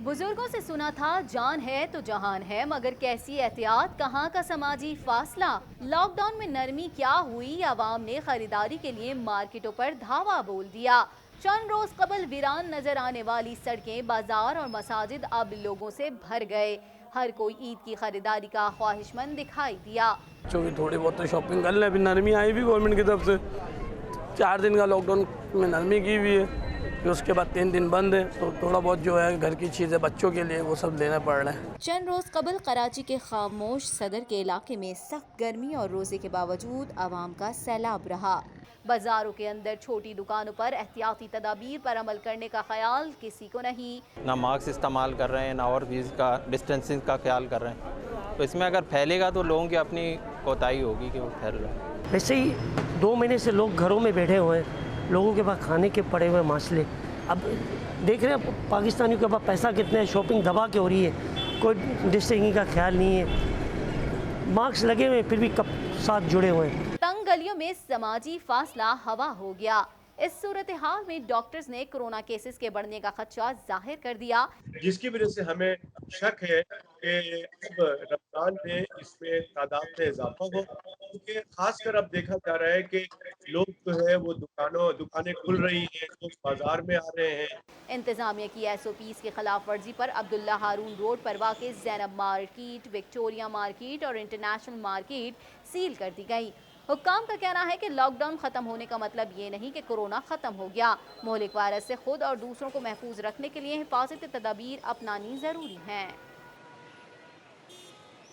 बुजुर्गों से सुना था जान है तो जहान है, मगर कैसी एहतियात, कहाँ का समाजी फासला। लॉकडाउन में नरमी क्या हुई, आवाम ने खरीदारी के लिए मार्केटों पर धावा बोल दिया। चंद रोज कबल वीरान नजर आने वाली सड़कें, बाजार और मसाजिद अब लोगों से भर गए। हर कोई ईद की खरीदारी का ख्वाहिशमंद दिखाई दिया। बच्चों की थोड़ी बहुत तो शॉपिंग कर लें। अभी नरमी आई भी गवर्नमेंट की तरफ से, 4 दिन का लॉकडाउन में नरमी की हुई है। फिर उसके बाद 3 दिन बंद है, तो थोड़ा बहुत जो है घर की चीज़ें बच्चों के लिए वो सब लेना पड़ रहा है। चंद रोज कबल कराची के खामोश सदर के इलाके में सख्त गर्मी और रोजे के बावजूद आवाम का सैलाब रहा। बाजारों के अंदर छोटी दुकानों पर एहतियाती तदाबीर पर अमल करने का ख्याल किसी को नहीं। ना मास्क इस्तेमाल कर रहे हैं, ना और चीज़ का डिस्टेंसिंग का ख्याल कर रहे हैं। तो इसमें अगर फैलेगा तो लोगों की अपनी कोताही होगी कि वो फैल रहा है। वैसे ही 2 महीने से लोग घरों में बैठे हुए हैं, लोगों के पास खाने के पड़े हुए मसले। अब देख रहे हैं पाकिस्तानियों के पास पैसा कितने है, शॉपिंग दबा के हो रही है, कोई डिस्टेंसिंग का ख्याल नहीं है, मास्क लगे हुए फिर भी कब साथ जुड़े हुए हैं। तंग गलियों में समाजी फासला हवा हो गया। इस सूरत हाल में डॉक्टर्स ने कोरोना केसेस के बढ़ने का खदशा जाहिर कर दिया, जिसकी वजह से हमें शक है कि अब रमजान में इसमें तादाद में इजाफा हो, क्योंकि खासकर अब देखा जा रहा है कि लोग जो है वो दुकानें खुल रही हैं, लोग बाजार में आ रहे हैं। इंतजामिया की SOPs की खिलाफ वर्जी पर अब्दुल्ला हारून रोड पर वाक़ ज़ैनब मार्केट, विक्टोरिया मार्केट और इंटरनेशनल मार्केट सील कर दी गई। हुक्काम का कहना है कि लॉकडाउन खत्म होने का मतलब ये नहीं कि कोरोना खत्म हो गया। मोहलिक वायरस से खुद और दूसरों को महफूज रखने के लिए हिफाजती तदाबीर अपनानी जरूरी है।